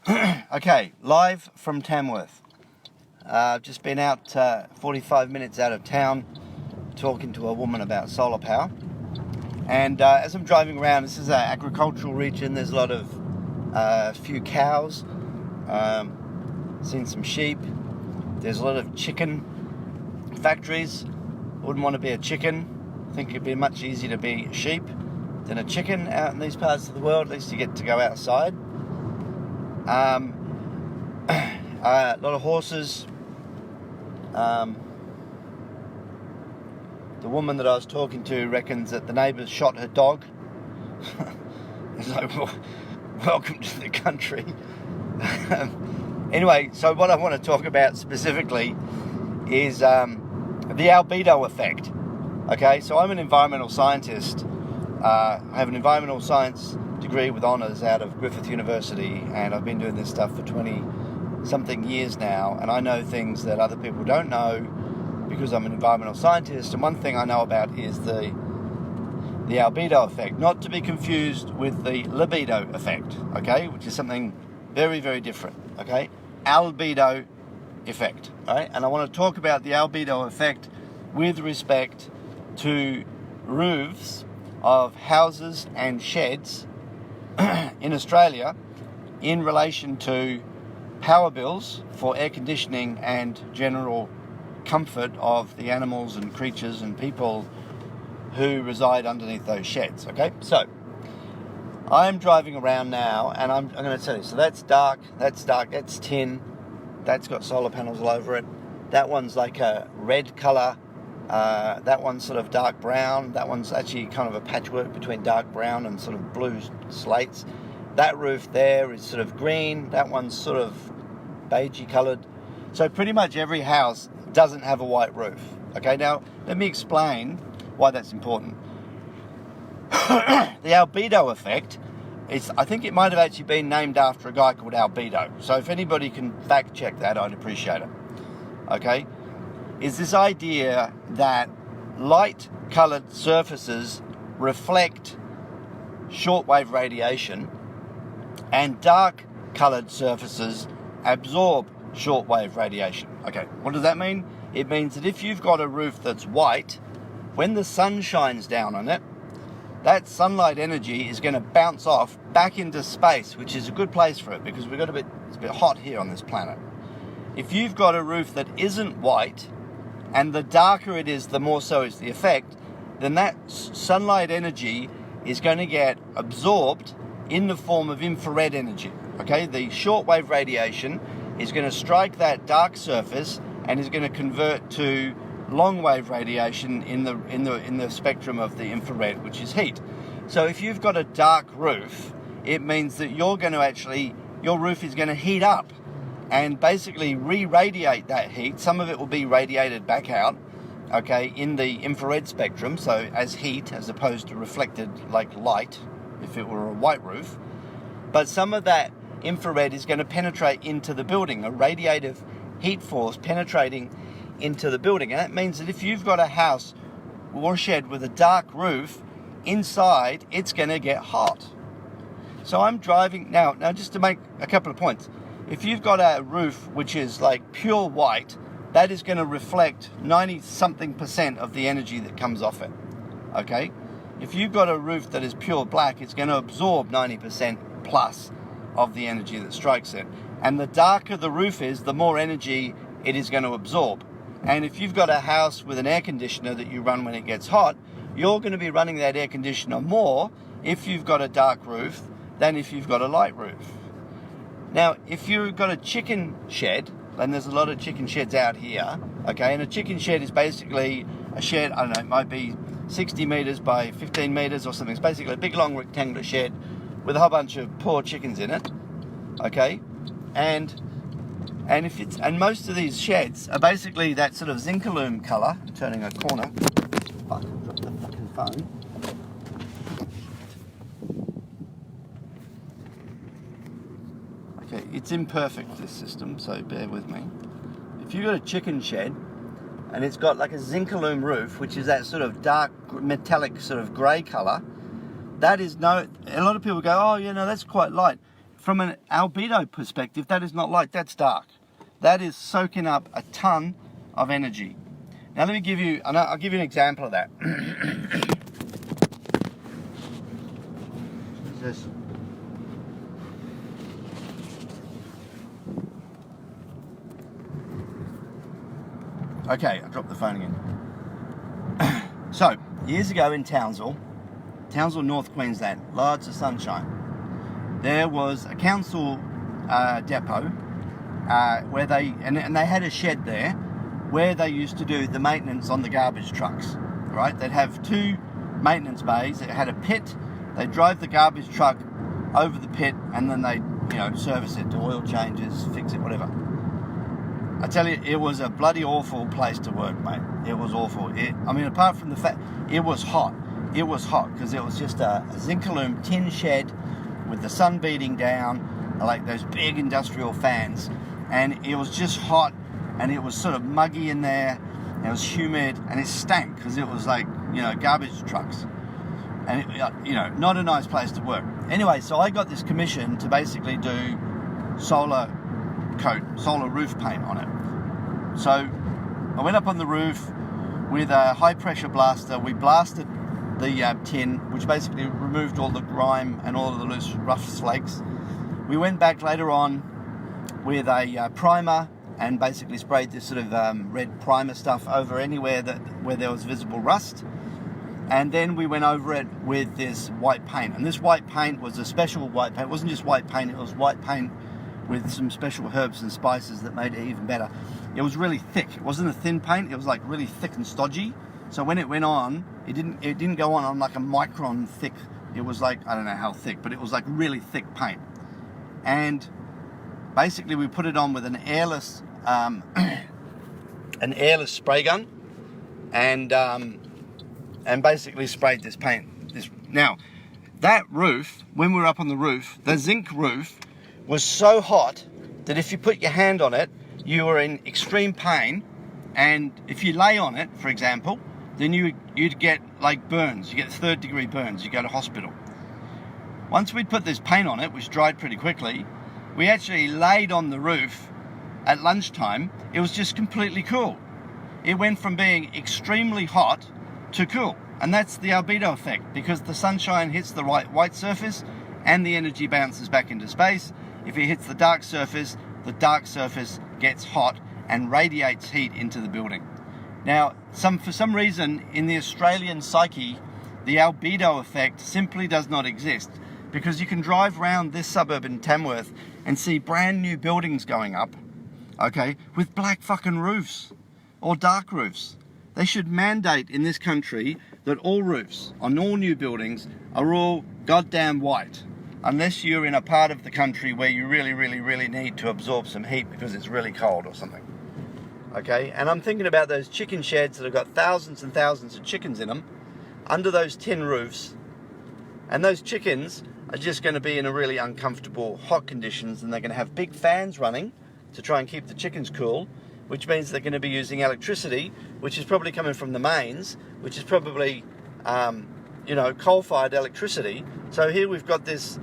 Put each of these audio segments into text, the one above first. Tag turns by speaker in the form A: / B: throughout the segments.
A: Okay, live from Tamworth. I've just been out 45 minutes out of town talking to a woman about solar power. And as I'm driving around, this is an agricultural region. There's a lot of few cows, seen some sheep. There's a lot of chicken factories. Wouldn't want to be a chicken. I think it'd be much easier to be a sheep than a chicken out in these parts of the world. At least you get to go outside. A lot of horses. The woman that I was talking to reckons that the neighbours shot her dog. It's like, well, welcome to the country. Anyway, so what I want to talk about specifically is the albedo effect. Okay, so I'm an environmental scientist. I have an environmental science degree with honours out of Griffith University, and I've been doing this stuff for 20-something years now, and I know things that other people don't know because I'm an environmental scientist. And one thing I know about is the albedo effect, not to be confused with the libido effect, okay, which is something very, very different, okay? Albedo effect, right? And I want to talk about the albedo effect with respect to roofs of houses and sheds in Australia in relation to power bills for air conditioning and general comfort of the animals and creatures and people who reside underneath those sheds. Okay, so I'm driving around now, and I'm going to tell you, so that's dark, that's tin, that's got solar panels all over it. That one's like a red colour, that one's sort of dark brown, that one's actually kind of a patchwork between dark brown and sort of blue slates. That roof there is sort of green, that one's sort of beigey coloured. So pretty much every house doesn't have a white roof. Okay, now let me explain why that's important. The albedo effect is, I think it might have actually been named after a guy called Albedo. So if anybody can fact check that, I'd appreciate it. Okay, is this idea that light coloured surfaces reflect shortwave radiation and dark coloured surfaces absorb shortwave radiation. Okay, what does that mean? It means that if you've got a roof that's white, when the sun shines down on it, that sunlight energy is going to bounce off back into space, which is a good place for it because it's a bit hot here on this planet. If you've got a roof that isn't white, and the darker it is, the more so is the effect, then that sunlight energy is going to get absorbed in the form of infrared energy. Okay, the shortwave radiation is going to strike that dark surface and is going to convert to long wave radiation in the spectrum of the infrared, which is heat. So if you've got a dark roof, it means that your roof is going to heat up and basically re-radiate that heat. Some of it will be radiated back out, okay, in the infrared spectrum, so as heat as opposed to reflected like light if it were a white roof. But some of that infrared is going to penetrate into the building, a radiative heat force penetrating into the building. And that means that if you've got a house or shed with a dark roof, inside it's going to get hot. So I'm driving now just to make a couple of points. If you've got a roof which is like pure white, that is going to reflect 90-something% of the energy that comes off it. Okay? If you've got a roof that is pure black, it's going to absorb 90% plus of the energy that strikes it. And the darker the roof is, the more energy it is going to absorb. And if you've got a house with an air conditioner that you run when it gets hot, you're going to be running that air conditioner more if you've got a dark roof than if you've got a light roof. Now, if you've got a chicken shed, and there's a lot of chicken sheds out here, okay, and a chicken shed is basically a shed, I don't know, it might be 60 metres by 15 metres or something. It's basically a big long rectangular shed with a whole bunch of poor chickens in it, okay, and most of these sheds are basically that sort of zinc-aluminum colour. Turning a corner. Fuck, dropped the fucking phone. Okay, it's imperfect, this system, so bear with me. If you've got a chicken shed and it's got like a zinc-aluminum roof, which is that sort of dark metallic sort of grey colour, that is a lot of people go, oh, that's quite light. from an albedo perspective, that is not light, that's dark. That is soaking up a ton of energy. Now let me give you, I'll give you an example of that. What's this? Okay, I dropped the phone again. So, years ago in Townsville, North Queensland, lots of sunshine. There was a council depot where they had a shed there where they used to do the maintenance on the garbage trucks, right? They'd have 2 maintenance bays. It had a pit. They'd drive the garbage truck over the pit and then they'd, service it, do oil changes, fix it, whatever. I tell you, it was a bloody awful place to work, mate. It was awful. Apart from the fact, it was hot. It was hot because it was just a zinc-aluminum tin shed with the sun beating down, like those big industrial fans. And it was just hot, and it was sort of muggy in there, and it was humid, and it stank because it was like, garbage trucks. And, not a nice place to work. Anyway, so I got this commission to basically do solar roof paint on it. So I went up on the roof with a high pressure blaster. We blasted the tin, which basically removed all the grime and all of the loose rough flakes. We went back later on with a primer and basically sprayed this sort of red primer stuff over anywhere where there was visible rust. And then we went over it with this white paint. And this white paint was a special white paint. It wasn't just white paint, it was white paint with some special herbs and spices that made it even better. It was really thick. It wasn't a thin paint. It was like really thick and stodgy. So when it went on, it didn't go on like a micron thick. It was like, I don't know how thick, but it was like really thick paint. And basically we put it on with an airless spray gun, and basically sprayed this paint. Now, that roof, when we were up on the roof, the zinc roof was so hot that if you put your hand on it, you were in extreme pain. And if you lay on it, for example, then you'd get like burns. You get 3rd-degree burns. You go to hospital. Once we'd put this paint on it, which dried pretty quickly, we actually laid on the roof at lunchtime. It was just completely cool. It went from being extremely hot to cool. And that's the albedo effect, because the sunshine hits the white surface and the energy bounces back into space. If it hits the dark surface gets hot and radiates heat into the building. Now, for some reason in the Australian psyche, the albedo effect simply does not exist, because you can drive around this suburb in Tamworth and see brand new buildings going up, okay, with black fucking roofs or dark roofs. They should mandate in this country that all roofs on all new buildings are all goddamn white, unless you're in a part of the country where you really, really, really need to absorb some heat because it's really cold or something. Okay, and I'm thinking about those chicken sheds that have got thousands and thousands of chickens in them under those tin roofs, and those chickens are just going to be in a really uncomfortable hot conditions, and they're going to have big fans running to try and keep the chickens cool, which means they're going to be using electricity, which is probably coming from the mains, which is probably coal-fired electricity. So here we've got these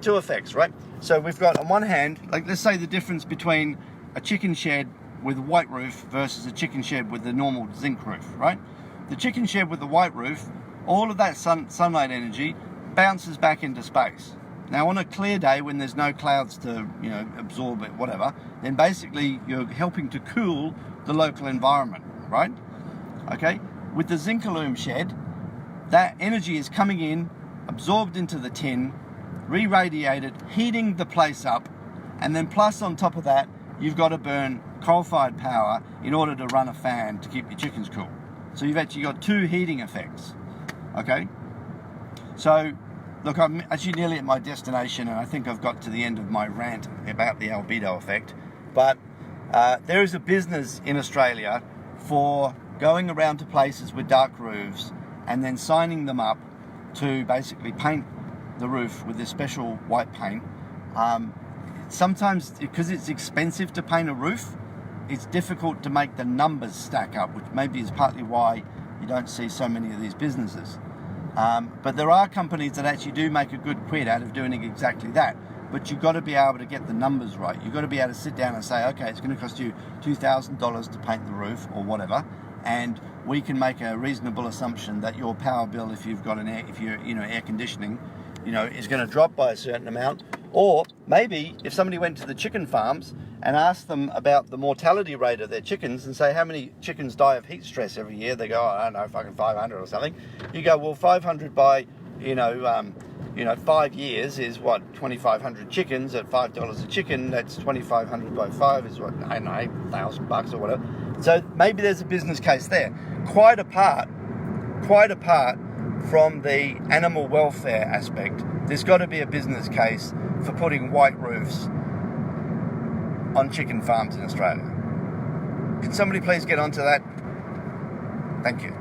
A: 2 effects, right? So we've got on one hand, like let's say the difference between a chicken shed with a white roof versus a chicken shed with the normal zinc roof, right? The chicken shed with the white roof, all of that sunlight energy bounces back into space. Now on a clear day when there's no clouds to absorb it, whatever, then basically you're helping to cool the local environment, right? Okay, with the zinc-aluminum shed, that energy is coming in, absorbed into the tin, re-radiated, heating the place up, and then plus on top of that, you've got to burn coal-fired power in order to run a fan to keep your chickens cool. So you've actually got 2 heating effects, okay? So, look, I'm actually nearly at my destination, and I think I've got to the end of my rant about the albedo effect, but there is a business in Australia for going around to places with dark roofs and then signing them up to basically paint the roof with this special white paint. Sometimes, because it's expensive to paint a roof, it's difficult to make the numbers stack up, which maybe is partly why you don't see so many of these businesses. But there are companies that actually do make a good quid out of doing exactly that. but you've got to be able to get the numbers right. You've got to be able to sit down and say, okay, it's going to cost you $2,000 to paint the roof or whatever, and we can make a reasonable assumption that your power bill, if you've got air conditioning, is going to drop by a certain amount. Or maybe if somebody went to the chicken farms and asked them about the mortality rate of their chickens and say, how many chickens die of heat stress every year? They go, I don't know, fucking 500 or something. You go, well, 500 by, 5 years is what, 2,500 chickens at $5 a chicken. That's 2,500 by 5 is what, I don't know, $1,000 or whatever. So maybe there's a business case there. Quite apart from the animal welfare aspect, there's got to be a business case for putting white roofs on chicken farms in Australia. Can somebody please get onto that? Thank you.